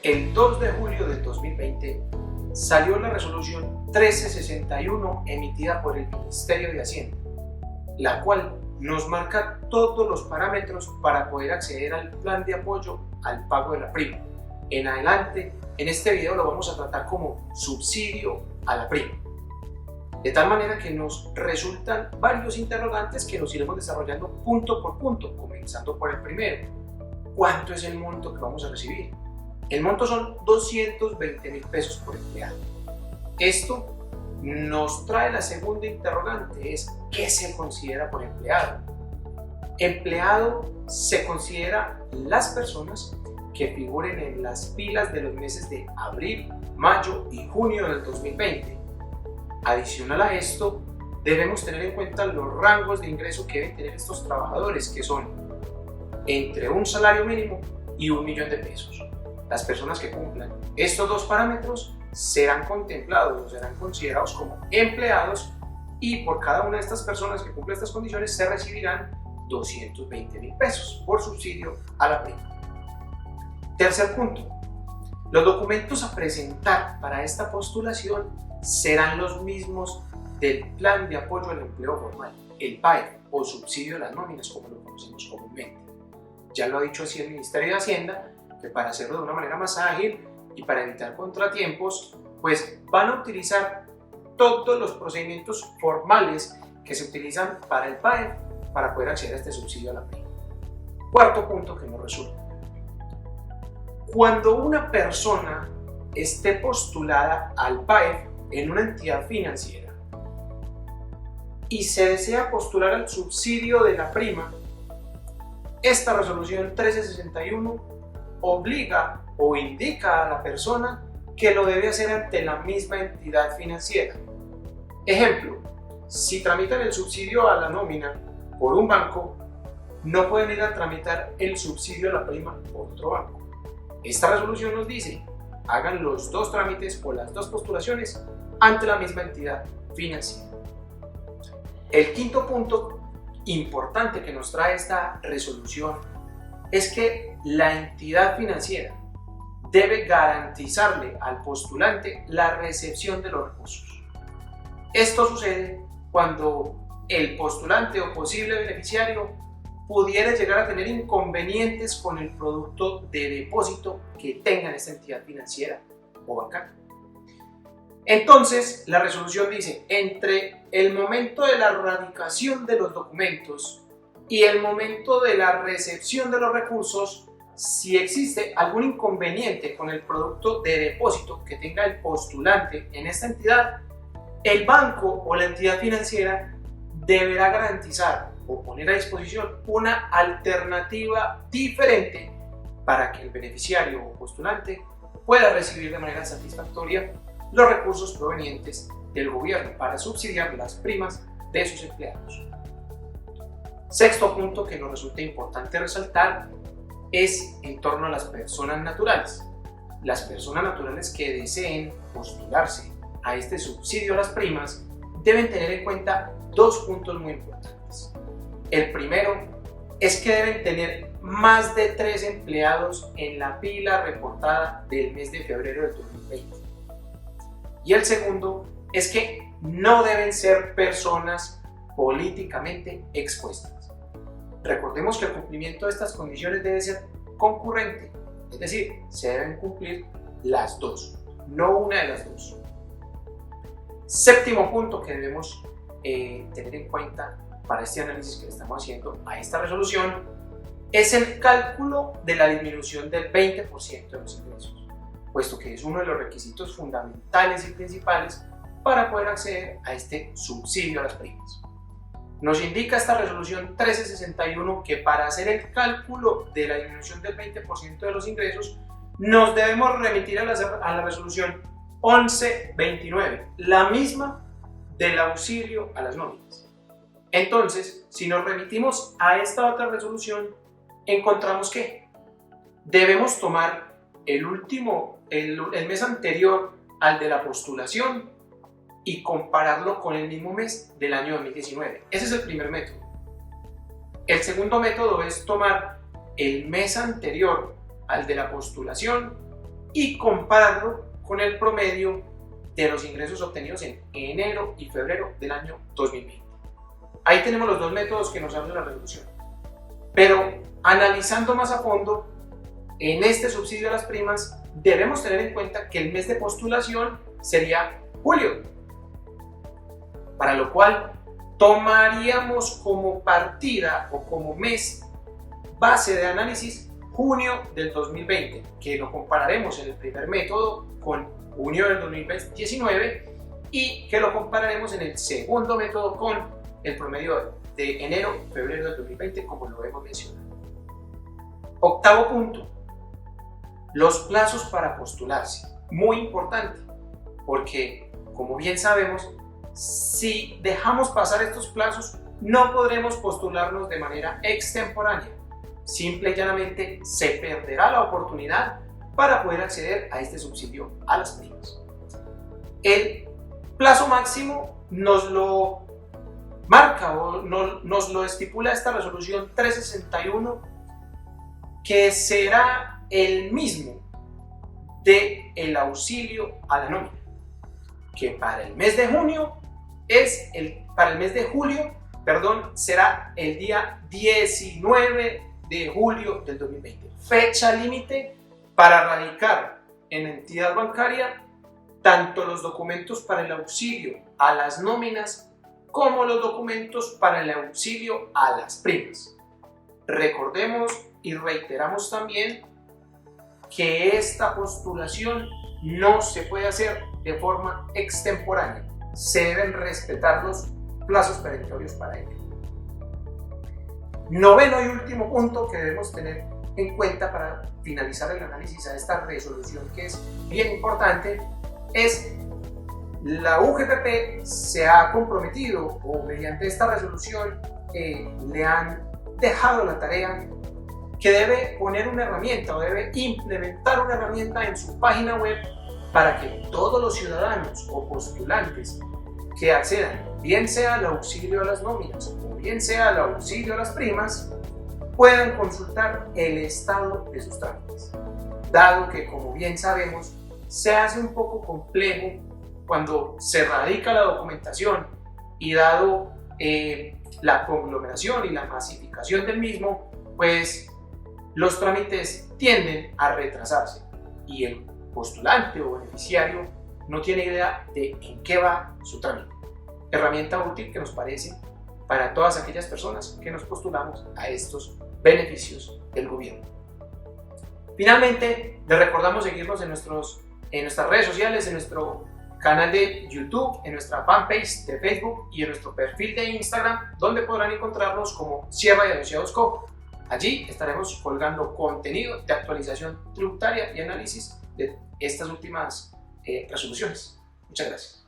El 2 de julio del 2020 salió la resolución 1361 emitida por el Ministerio de Hacienda, la cual nos marca todos los parámetros para poder acceder al plan de apoyo al pago de la prima. En adelante, en este video lo vamos a tratar como subsidio a la prima. De tal manera que nos resultan varios interrogantes que nos iremos desarrollando punto por punto, comenzando por el primero. ¿Cuánto es el monto que vamos a recibir? El monto son 220.000 pesos por empleado. Esto nos trae la segunda interrogante, es ¿qué se considera por empleado? Empleado se considera las personas que figuren en las filas de los meses de abril, mayo y junio del 2020. Adicional a esto, debemos tener en cuenta los rangos de ingreso que deben tener estos trabajadores, que son entre un salario mínimo y 1 millón de pesos. Las personas que cumplan estos dos parámetros serán contemplados o serán considerados como empleados, y por cada una de estas personas que cumplan estas condiciones se recibirán 220.000 pesos por subsidio a la prima. Tercer punto, los documentos a presentar para esta postulación serán los mismos del Plan de Apoyo al Empleo Formal, el PAEF o subsidio a las nóminas como lo conocemos comúnmente. Ya lo ha dicho así el Ministerio de Hacienda, que para hacerlo de una manera más ágil y para evitar contratiempos, pues van a utilizar todos los procedimientos formales que se utilizan para el PAEF para poder acceder a este subsidio a la prima. Cuarto punto que nos resulta. Cuando una persona esté postulada al PAEF en una entidad financiera y se desea postular al subsidio de la prima, esta resolución 1361 obliga o indica a la persona que lo debe hacer ante la misma entidad financiera. Ejemplo, si tramitan el subsidio a la nómina por un banco, no pueden ir a tramitar el subsidio a la prima por otro banco. Esta resolución nos dice, hagan los dos trámites o las dos postulaciones ante la misma entidad financiera. El quinto punto importante que nos trae esta resolución es que la entidad financiera debe garantizarle al postulante la recepción de los recursos. Esto sucede cuando el postulante o posible beneficiario pudiera llegar a tener inconvenientes con el producto de depósito que tenga en esta entidad financiera o bancaria. Entonces, la resolución dice, entre el momento de la radicación de los documentos y el momento de la recepción de los recursos, si existe algún inconveniente con el producto de depósito que tenga el postulante en esta entidad, el banco o la entidad financiera deberá garantizar o poner a disposición una alternativa diferente para que el beneficiario o postulante pueda recibir de manera satisfactoria los recursos provenientes del gobierno para subsidiar las primas de sus empleados. Sexto punto que nos resulta importante resaltar es en torno a las personas naturales. Las personas naturales que deseen postularse a este subsidio a las primas deben tener en cuenta dos puntos muy importantes. El primero es que deben tener más de 3 empleados en la pila reportada del mes de febrero del 2020. Y el segundo es que no deben ser personas políticamente expuestas. Recordemos que el cumplimiento de estas condiciones debe ser concurrente, es decir, se deben cumplir las dos, no una de las dos. Séptimo punto que debemos tener en cuenta para este análisis que le estamos haciendo a esta resolución es el cálculo de la disminución del 20% de los ingresos, puesto que es uno de los requisitos fundamentales y principales para poder acceder a este subsidio a las primas. Nos indica esta resolución 1361 que para hacer el cálculo de la disminución del 20% de los ingresos nos debemos remitir a la resolución 1129, la misma del auxilio a las nóminas. Entonces, si nos remitimos a esta otra resolución, encontramos que debemos tomar el mes anterior al de la postulación y compararlo con el mismo mes del año 2019. Ese es el primer método. El segundo método es tomar el mes anterior al de la postulación y compararlo con el promedio de los ingresos obtenidos en enero y febrero del año 2020. Ahí tenemos los dos métodos que nos habla la resolución. Pero analizando más a fondo, en este subsidio a las primas debemos tener en cuenta que el mes de postulación sería julio, para lo cual tomaríamos como partida o como mes base de análisis junio del 2020, que lo compararemos en el primer método con junio del 2019 y que lo compararemos en el segundo método con el promedio de enero-febrero del 2020, como lo hemos mencionado. Octavo punto, los plazos para postularse. Muy importante, porque como bien sabemos, si dejamos pasar estos plazos, no podremos postularnos de manera extemporánea. Simple y llanamente se perderá la oportunidad para poder acceder a este subsidio a las primas. El plazo máximo nos lo marca o nos lo estipula esta resolución 361, que será el mismo del auxilio a la nómina, que para el mes de junio para el mes de julio, será el día 19 de julio del 2020. Fecha límite para radicar en entidad bancaria tanto los documentos para el auxilio a las nóminas como los documentos para el auxilio a las primas. Recordemos y reiteramos también que esta postulación no se puede hacer de forma extemporánea. Se deben respetar los plazos perentorios para ello. Noveno y último punto que debemos tener en cuenta para finalizar el análisis a esta resolución, que es bien importante, es la UGPP se ha comprometido o mediante esta resolución le han dejado la tarea que debe poner una herramienta o debe implementar una herramienta en su página web para que todos los ciudadanos o postulantes que accedan, bien sea al auxilio a las nóminas o bien sea al auxilio a las primas, puedan consultar el estado de sus trámites, dado que, como bien sabemos, se hace un poco complejo cuando se radica la documentación y dado la conglomeración y la masificación del mismo, pues los trámites tienden a retrasarse y el postulante o beneficiario no tiene idea de en qué va su trámite. Herramienta útil que nos parece para todas aquellas personas que nos postulamos a estos beneficios del gobierno. Finalmente, les recordamos seguirnos en nuestras redes sociales, en nuestro canal de YouTube, en nuestra fanpage de Facebook y en nuestro perfil de Instagram, donde podrán encontrarnos como Sierra y Asociados Co. Allí estaremos colgando contenido de actualización tributaria y análisis de estas últimas resoluciones. Muchas gracias.